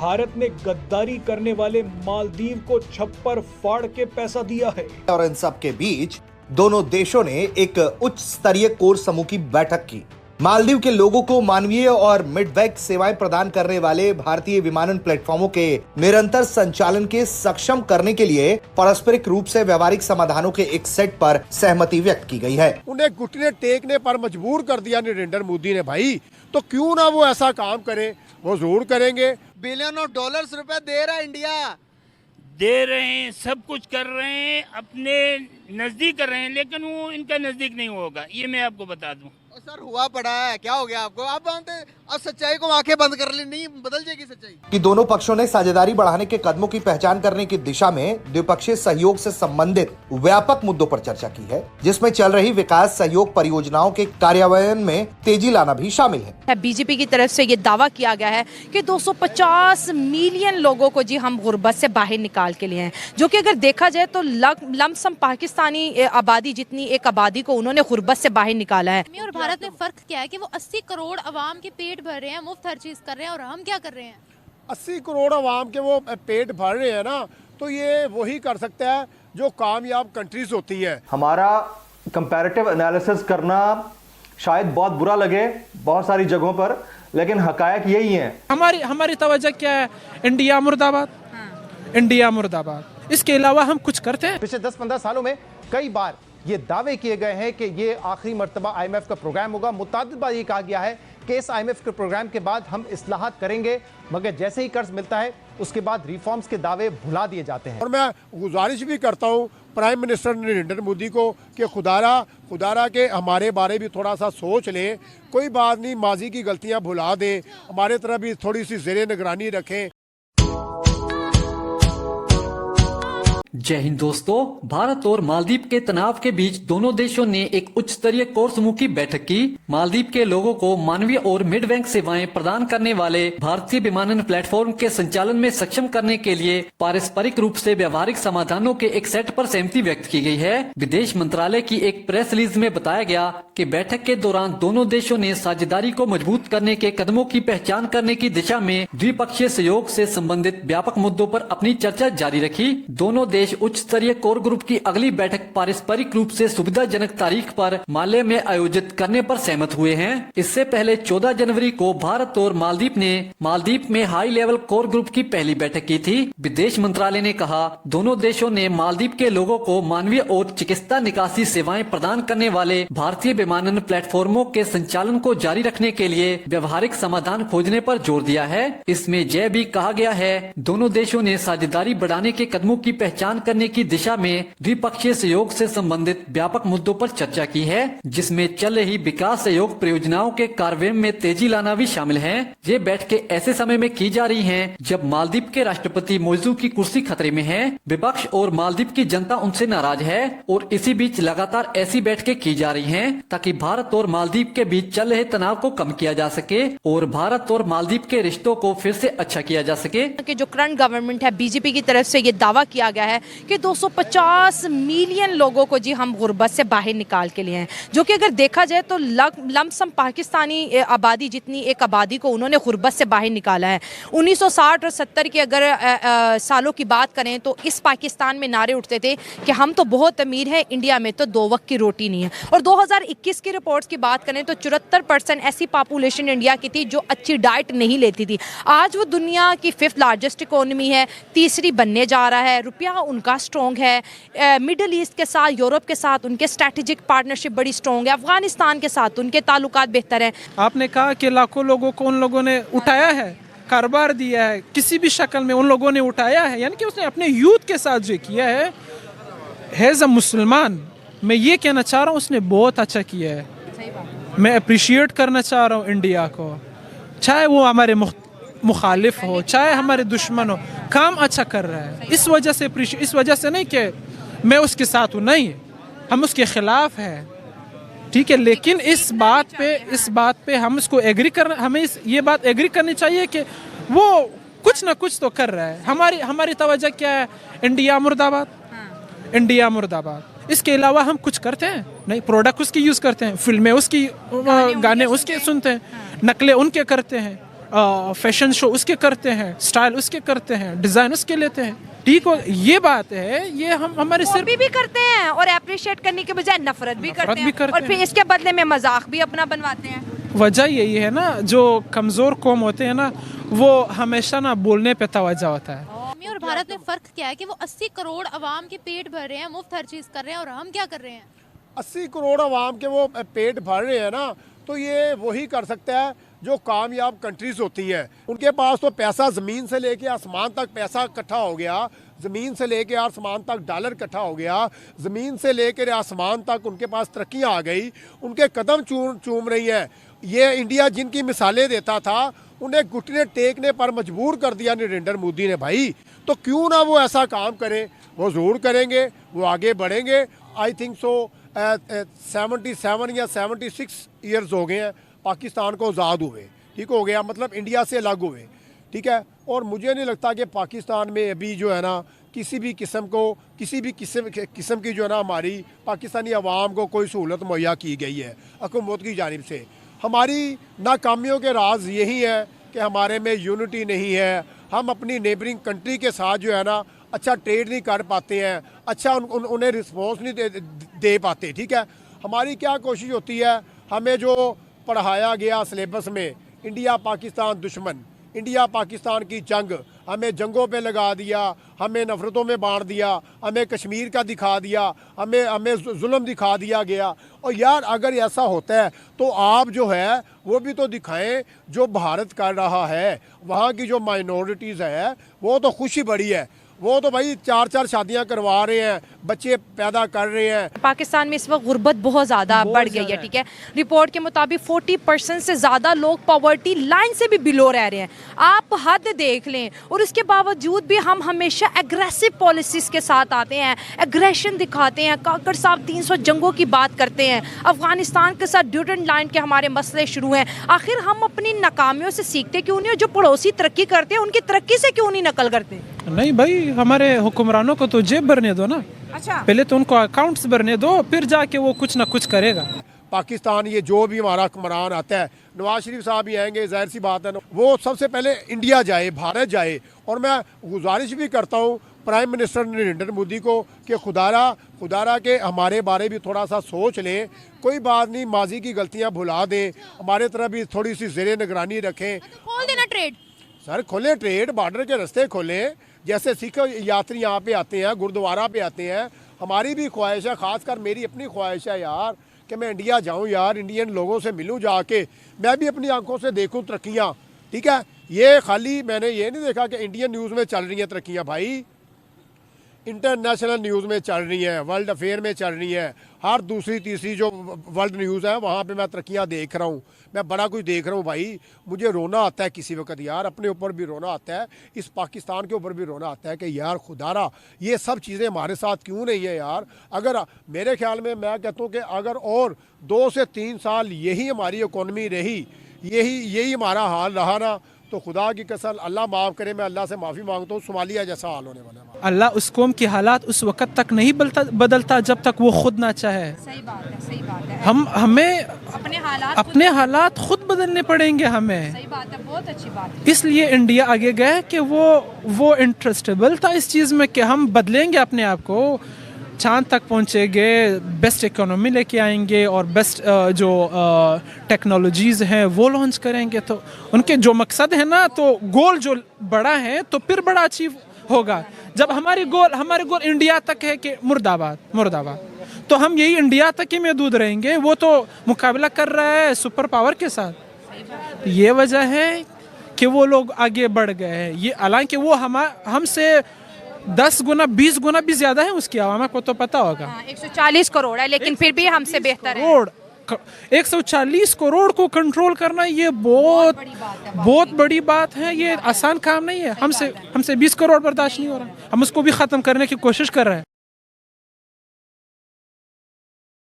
भारत ने गद्दारी करने वाले मालदीव को छप्पर फाड़ के पैसा दिया है। और इन सब के बीच दोनों देशों ने एक उच्च स्तरीय कोर समूह की बैठक की। मालदीव के लोगों को मानवीय और मिडवैक सेवाएं प्रदान करने वाले भारतीय विमानन प्लेटफॉर्मों के निरंतर संचालन के सक्षम करने के लिए पारस्परिक रूप से व्यवहारिक समाधानों के एक सेट पर सहमति व्यक्त की गई है। उन्हें घुटने टेकने पर मजबूर कर दिया नरेंद्र मोदी ने भाई, तो क्यों ना वो ऐसा काम करे, वो जरूर करेंगे। बिलियन ऑफ डॉलर्स रुपए दे रहा है इंडिया, दे रहे हैं, सब कुछ कर रहे हैं, अपने नजदीक कर रहे हैं, लेकिन वो इनका नजदीक नहीं होगा, ये मैं आपको बता दूं। और सर हुआ पड़ा है, क्या हो गया आपको? आप मानते अब सच्चाई को आंखें बंद कर ली, नहीं बदल जाएगी सच्चाई। कि दोनों पक्षों ने साझेदारी बढ़ाने के कदमों की पहचान करने की दिशा में द्विपक्षीय सहयोग से संबंधित व्यापक मुद्दों पर चर्चा की है, जिसमें चल रही विकास सहयोग परियोजनाओं के कार्यान्वयन में तेजी लाना भी शामिल है। बीजेपी की तरफ से ये दावा किया गया है कि 250 मिलियन लोगों को जी हम गुर्बत से बाहर निकाल के लिए हैं, जो कि अगर देखा जाए तो लमसम पाकिस्तानी आबादी जितनी एक आबादी को उन्होंने गुर्बत से बाहर निकाला है। और भारत में फर्क क्या है कि वो 80 करोड़ अवाम के पेट भर रहे हैं, मुफ्त हर चीज कर रहे हैं, और हम क्या कर रहे हैं? 80 करोड़ अवाम के वो पेट भर रहे हैं ना, तो ये वही कर सकता है जो कामयाब कंट्रीज होती हैं। हमारा कंपैरेटिव एनालिसिस करना शायद बहुत बुरा लगे बहुत सारी जगहों पर, लेकिन हकायक यही है। हमारी तवज्जो क्या है? इंडिया मुर्दाबाद, इंडिया मुर्दाबाद। इसके अलावा हम कुछ करते हैं? पिछले 10-15 सालों में कई बार ये दावे किए गए हैं कि ये आखिरी मर्तबा IMF का प्रोग्राम होगा। मुतअद्दिद बार ये कहा गया है कि इस IMF के प्रोग्राम के बाद हम इस्लाहात करेंगे, मगर जैसे ही कर्ज मिलता है उसके बाद रिफॉर्म्स के दावे भुला दिए जाते हैं। और मैं गुजारिश भी करता हूँ प्राइम मिनिस्टर नरेंद्र मोदी को कि खुदारा के हमारे बारे भी थोड़ा सा सोच लें। कोई बात नहीं, माजी की गलतियाँ भुला दें, हमारे तरफ भी थोड़ी सी ज़ेरे निगरानी रखें। जय हिंद दोस्तों, भारत और मालदीव के तनाव के बीच दोनों देशों ने एक उच्च स्तरीय कोर समूह की बैठक की। मालदीव के लोगों को मानवीय और मिड बैंक सेवाएं प्रदान करने वाले भारतीय विमानन प्लेटफॉर्म के संचालन में सक्षम करने के लिए पारस्परिक रूप से व्यवहारिक समाधानों के एक सेट पर सहमति व्यक्त की गई है। विदेश मंत्रालय की एक प्रेस रिलीज में बताया गया कि बैठक के दौरान दोनों देशों ने साझेदारी को मजबूत करने के कदमों की पहचान करने की दिशा में द्विपक्षीय सहयोग से संबंधित व्यापक मुद्दों पर अपनी चर्चा जारी रखी। दोनों देश उच्च स्तरीय कोर ग्रुप की अगली बैठक पारस्परिक रूप से सुविधाजनक तारीख पर माले में आयोजित करने पर सहमत हुए हैं। इससे पहले 14 जनवरी को भारत और मालदीव ने मालदीव में हाई लेवल कोर ग्रुप की पहली बैठक की थी। विदेश मंत्रालय ने कहा, दोनों देशों ने मालदीव के लोगों को मानवीय और चिकित्सा निकासी सेवाएं प्रदान करने वाले भारतीय विमानन प्लेटफॉर्मों के संचालन को जारी रखने के लिए व्यवहारिक समाधान खोजने पर जोर दिया है। इसमें यह भी कहा गया है, दोनों देशों ने साझेदारी बढ़ाने के कदमों की पहचान करने की दिशा में द्विपक्षीय सहयोग से संबंधित व्यापक मुद्दों पर चर्चा की है, जिसमें चल रही विकास सहयोग परियोजनाओं के कार्यान्वयन में तेजी लाना भी शामिल है। ये बैठकें ऐसे समय में की जा रही हैं जब मालदीव के राष्ट्रपति मौजू की कुर्सी खतरे में है। विपक्ष और मालदीव की जनता उनसे नाराज है और इसी बीच लगातार ऐसी बैठकें की जा रही हैं ताकि भारत और मालदीव के बीच चल रहे तनाव को कम किया जा सके और भारत और मालदीव के रिश्तों को फिर से अच्छा किया जा सके। कि जो करंट गवर्नमेंट है, बीजेपी की तरफ से ये दावा किया गया है कि 250 मिलियन लोगों को जी हम गुर्बत से बाहर निकाल के लिए हैं, जो कि अगर देखा जाए तो लमसम पाकिस्तानी आबादी जितनी एक आबादी को उन्होंने गुर्बत से बाहर निकाला है। 1960 और 70 के अगर सालों की बात करें तो इस पाकिस्तान में नारे उठते थे कि हम तो बहुत अमीर हैं, इंडिया में तो 2 वक्त की रोटी नहीं है। और 2021 की रिपोर्ट्स की बात करें तो 74% ऐसी पॉपुलेशन इंडिया की थी जो अच्छी डाइट नहीं लेती थी। आज वो दुनिया की 5th लार्जेस्ट इकोनॉमी है, तीसरी बनने जा रहा है। रुपया उनका स्ट्रॉन्ग है, मिडल ईस्ट के साथ, यूरोप के साथ उनके स्ट्रैटेजिक पार्टनरशिप बड़ी स्ट्रॉन्ग है, अफगानिस्तान के साथ उनके ताल्लुकात बेहतर हैं। आपने कहा कि लाखों लोगों को उन लोगों ने उठाया है, कारोबार दिया है, किसी भी शक्ल में उन लोगों ने उठाया है, यानी कि उसने अपने यूथ के साथ जो किया है एज अ मुसलमान, मैं ये कहना चाह रहा हूँ उसने बहुत अच्छा किया है। मैं अप्रिशिएट करना चाह रहा हूँ इंडिया को, चाहे वो हमारे मुखालिफ हो चाहे हमारे दुश्मन हो, काम अच्छा कर रहा है। इस वजह से नहीं कि मैं उसके साथ हूँ, नहीं, हम उसके खिलाफ हैं, ठीक है, लेकिन इस बात पे हम इसको एग्री करना, हमें ये बात एग्री करनी चाहिए कि वो कुछ ना कुछ तो कर रहा है। हमारी तवज्जो क्या है? इंडिया मुर्दाबाद, इंडिया मुर्दाबाद। इसके अलावा हम कुछ करते हैं नहीं? प्रोडक्ट उसकी यूज़ करते हैं, फिल्में उसकी, गाने उसके सुनते हैं, नकलें उनके करते हैं, फैशन शो उसके करते हैं, स्टाइल उसके करते हैं, डिज़ाइन उसके लेते हैं। ठीक हो, ये बात है, ये हम हमारे सिर भी करते हैं और अप्रिशिएट करने के बजाय नफरत भी करते हैं और फिर इसके बदले में मजाक भी अपना बनवाते हैं। वजह यही है ना, जो कमज़ोर कौम होते हैं ना, वो हमेशा ना बोलने पे तवज्जो होता है। और भारत में फ़र्क क्या है कि वो 80 करोड़ अवाम के पेट भर रहे हैं, मुफ्त हर चीज़ कर रहे हैं, और हम क्या कर रहे हैं? 80 करोड़ अवाम के वो पेट भर रहे हैं ना, तो ये वही कर सकता है जो कामयाब कंट्रीज होती हैं। उनके पास तो पैसा ज़मीन से लेके आसमान तक पैसा इकट्ठा हो गया, ज़मीन से लेके आसमान तक डॉलर इकट्ठा हो गया, ज़मीन से लेकर आसमान तक उनके पास तरक्कियाँ आ गई, उनके कदम चूम रही हैं। ये इंडिया जिनकी मिसालें देता था, उन्हें घुटने टेकने पर मजबूर कर दिया नरेंद्र मोदी ने भाई। तो क्यों ना वो ऐसा काम करें, वो ज़रूर करेंगे, वो आगे बढ़ेंगे। आई थिंक सो 77 या 76 ईयर्स हो गए हैं पाकिस्तान को आज़ाद हुए, ठीक हो गया, मतलब इंडिया से अलग हुए, ठीक है। और मुझे नहीं लगता कि पाकिस्तान में अभी जो है ना किसी भी किस्म की जो है ना हमारी पाकिस्तानी अवाम को कोई सहूलत मुहैया की गई है हुकूमत की जानिब से। हमारी नाकामियों के राज यही है कि हमारे में यूनिटी नहीं है, हम अपनी नेबरिंग कंट्री के साथ जो है ना अच्छा ट्रेड नहीं कर पाते हैं, अच्छा उन्हें रिस्पॉन्स नहीं दे पाते, ठीक है। हमारी क्या कोशिश होती है, हमें जो पढ़ाया गया सिलेबस में इंडिया पाकिस्तान दुश्मन, इंडिया पाकिस्तान की जंग, हमें जंगों पे लगा दिया, हमें नफ़रतों में बांट दिया, हमें कश्मीर का दिखा दिया, हमें जुल्म दिखा दिया गया। और यार अगर ऐसा होता है तो आप जो है वो भी तो दिखाएं जो भारत कर रहा है। वहाँ की जो माइनॉरिटीज़ है वो तो खुशी बड़ी है, वो तो भाई 4-4 शादियां करवा रहे हैं, बच्चे पैदा कर रहे हैं। पाकिस्तान में इस वक्त गुर्बत बहुत ज़्यादा बढ़ गई है, ठीक है। रिपोर्ट के मुताबिक 40% से ज़्यादा लोग पॉवर्टी लाइन से भी बिलो रह रहे हैं। आप हद देख लें, और उसके बावजूद भी हम हमेशा एग्रेसिव पॉलिसीज के साथ आते हैं, एग्रेशन दिखाते हैं। काकड़ साहब 300 जंगों की बात करते हैं, अफगानिस्तान के साथ ड्यूरेंट लाइन के हमारे मसले शुरू हैं। आखिर हम अपनी नाकामियों से सीखते क्यों नहीं? जो पड़ोसी तरक्की करते हैं उनकी तरक्की से क्यों नहीं नकल करते? नहीं भाई, हमारे हुक्मरानों को तो जेब भरने दो ना। अच्छा, पहले तो उनको अकाउंट्स भरने दो, फिर जाके वो कुछ ना कुछ करेगा। पाकिस्तान ये जो भी हमारा हुक्मरान आता है, नवाज शरीफ साहब भी आएंगे, जाहिर सी बात है, वो सबसे पहले इंडिया जाए, भारत जाए। और मैं गुजारिश भी करता हूँ प्राइम मिनिस्टर नरेंद्र मोदी को कि खुदारा के हमारे बारे भी थोड़ा सा सोच लें। कोई बात नहीं, माजी की गलतियाँ भुला दें, हमारे तरफ भी थोड़ी सी ज़ेरे निगरानी रखें। खोल देना ट्रेड, सर खोलें ट्रेड, बॉर्डर के रास्ते खोलें। जैसे सिख यात्री यहाँ पे आते हैं, गुरुद्वारा पे आते हैं, हमारी भी ख्वाहिश है, ख़ासकर मेरी अपनी ख्वाहिश है यार कि मैं इंडिया जाऊँ यार, इंडियन लोगों से मिलूँ जाके, मैं भी अपनी आंखों से देखूँ तरक्कियाँ, ठीक है। ये खाली मैंने ये नहीं देखा कि इंडियन न्यूज़ में चल रही हैं तरक्कियाँ भाई, इंटरनेशनल न्यूज़ में चल रही हैं, वर्ल्ड अफेयर में चल रही हैं, हर दूसरी तीसरी जो वर्ल्ड न्यूज़ है वहाँ पे मैं तरक्कियाँ देख रहा हूँ, मैं बड़ा कुछ देख रहा हूँ भाई। मुझे रोना आता है किसी वक्त यार, अपने ऊपर भी रोना आता है, इस पाकिस्तान के ऊपर भी रोना आता है कि यार खुदारा ये सब चीज़ें हमारे साथ क्यों नहीं है यार। अगर मेरे ख्याल में मैं कहता हूँ कि अगर और 2 से 3 साल यही हमारी इकोनॉमी रही, यही हमारा हाल रहा ना, तो खुदा की कसम अल्लाह माफ़ करे, मैं अल्लाह से माफ़ी मांगता हूँ, सोमालिया जैसा हाल होने वाला है। अल्लाह उस कौम की हालात उस वक़्त तक नहीं बदलता जब तक वो खुद ना चाहे। सही बात है, सही बात है। हमें अपने हालात खुद बदलने पड़ेंगे हमें। सही बात है, बहुत अच्छी बात है। इसलिए इंडिया आगे गया कि वो इंटरेस्टेबल था इस चीज़ में कि हम बदलेंगे अपने आप को, चांद तक पहुँचेंगे, बेस्ट इकोनॉमी लेके आएंगे और बेस्ट जो टेक्नोलॉजीज़ हैं वो लॉन्च करेंगे। तो उनके जो मकसद है ना, तो गोल जो बड़ा है तो फिर बड़ा अचीव होगा। जब हमारे गोल इंडिया तक है कि मुर्दाबाद, तो हम यही इंडिया तक ही महदूद रहेंगे। वो तो मुकाबला कर रहा है सुपर पावर के साथ। ये वजह है कि वो लोग आगे बढ़ गए हैं। ये हालांकि वो हमसे 10 गुना 20 गुना भी ज्यादा है, उसकी आवाम को तो पता होगा। 140 करोड़ है, लेकिन फिर भी हमसे बेहतर है। 140 करोड़ को कंट्रोल करना ये बहुत बड़ी बात है। ये आसान काम नहीं है। हमसे 20 करोड़ बर्दाश्त नहीं हो रहा, हम उसको भी ख़त्म करने की कोशिश कर रहे हैं।